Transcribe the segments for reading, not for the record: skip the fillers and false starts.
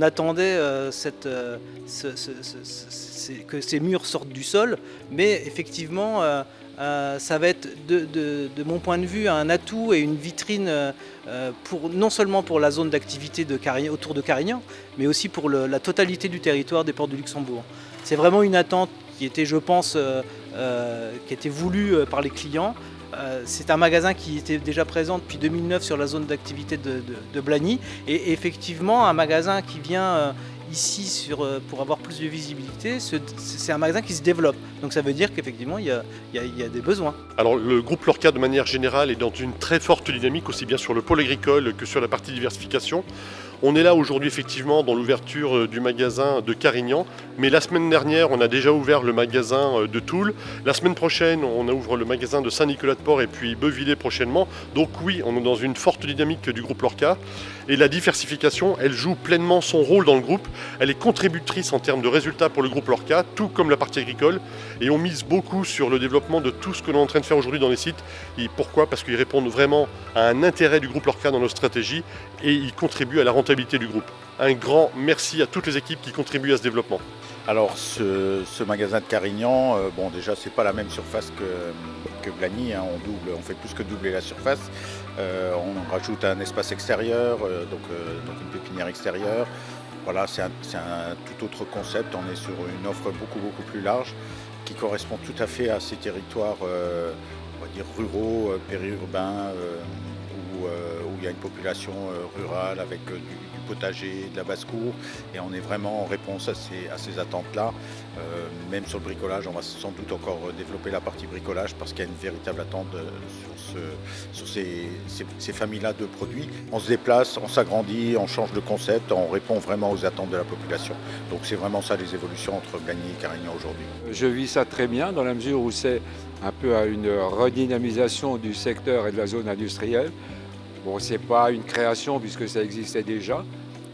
attendait que ces murs sortent du sol, mais effectivement, ça va être de mon point de vue un atout et une vitrine non seulement pour la zone d'activité autour de Carignan, mais aussi pour la totalité du territoire des ports du Luxembourg. C'est vraiment une attente qui était, je pense, qui était voulue par les clients. C'est un magasin qui était déjà présent depuis 2009 sur la zone d'activité de Blagny, et effectivement un magasin qui vient ici pour avoir plus de visibilité, c'est un magasin qui se développe. Donc ça veut dire qu'effectivement il y a des besoins. Alors le groupe Lorca de manière générale est dans une très forte dynamique, aussi bien sur le pôle agricole que sur la partie diversification. On est là aujourd'hui effectivement dans l'ouverture du magasin de Carignan, mais la semaine dernière on a déjà ouvert le magasin de Toul. La semaine prochaine on ouvre le magasin de Saint-Nicolas-de-Port et puis Beuvillers prochainement. Donc oui, on est dans une forte dynamique du groupe Lorca, et la diversification elle joue pleinement son rôle dans le groupe. Elle est contributrice en termes de résultats pour le groupe Lorca, tout comme la partie agricole, et on mise beaucoup sur le développement de tout ce que l'on est en train de faire aujourd'hui dans les sites. Et pourquoi ? Parce qu'ils répondent vraiment à un intérêt du groupe Lorca dans nos stratégies, et ils contribuent à la rentabilité du groupe. Un grand merci à toutes les équipes qui contribuent à ce développement. Alors ce magasin de Carignan, bon déjà c'est pas la même surface que Blagny, hein, on fait plus que doubler la surface. On rajoute un espace extérieur, donc une pépinière extérieure. Voilà, c'est un tout autre concept, on est sur une offre beaucoup plus large qui correspond tout à fait à ces territoires, on va dire ruraux, périurbains, où il y a une population rurale avec du potager, de la basse-cour, et on est vraiment en réponse à ces attentes-là. Même sur le bricolage, on va sans doute encore développer la partie bricolage parce qu'il y a une véritable attente sur ces familles-là de produits. On se déplace, on s'agrandit, on change de concept, on répond vraiment aux attentes de la population. Donc c'est vraiment ça les évolutions entre Blagny et Carignan aujourd'hui. Je vis ça très bien dans la mesure où c'est un peu à une redynamisation du secteur et de la zone industrielle. Bon, ce n'est pas une création puisque ça existait déjà,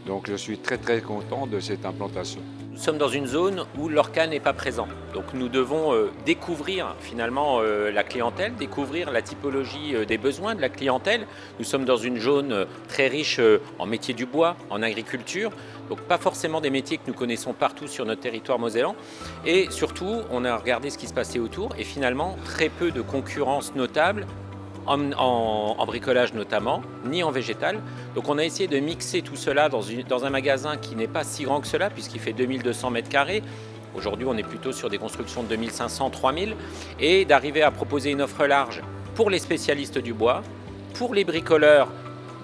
donc je suis très content de cette implantation. Nous sommes dans une zone où Lorca n'est pas présent. Donc nous devons découvrir finalement la clientèle, découvrir la typologie des besoins de la clientèle. Nous sommes dans une zone très riche en métiers du bois, en agriculture, donc pas forcément des métiers que nous connaissons partout sur notre territoire mosellan. Et surtout, on a regardé ce qui se passait autour et finalement très peu de concurrence notable en bricolage notamment, ni en végétal. Donc on a essayé de mixer tout cela dans un magasin qui n'est pas si grand que cela puisqu'il fait 2200 m². Aujourd'hui on est plutôt sur des constructions de 2500-3000 et d'arriver à proposer une offre large pour les spécialistes du bois, pour les bricoleurs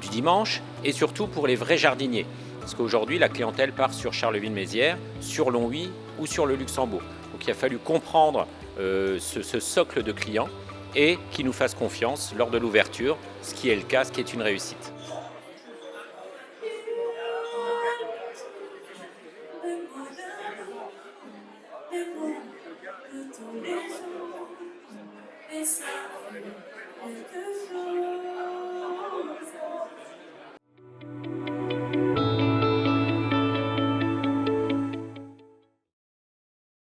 du dimanche et surtout pour les vrais jardiniers. Parce qu'aujourd'hui la clientèle part sur Charleville-Mézières, sur Longwy ou sur le Luxembourg. Donc il a fallu comprendre ce socle de clients et qui nous fassent confiance lors de l'ouverture, ce qui est le cas, ce qui est une réussite. Et ça, quelque chose.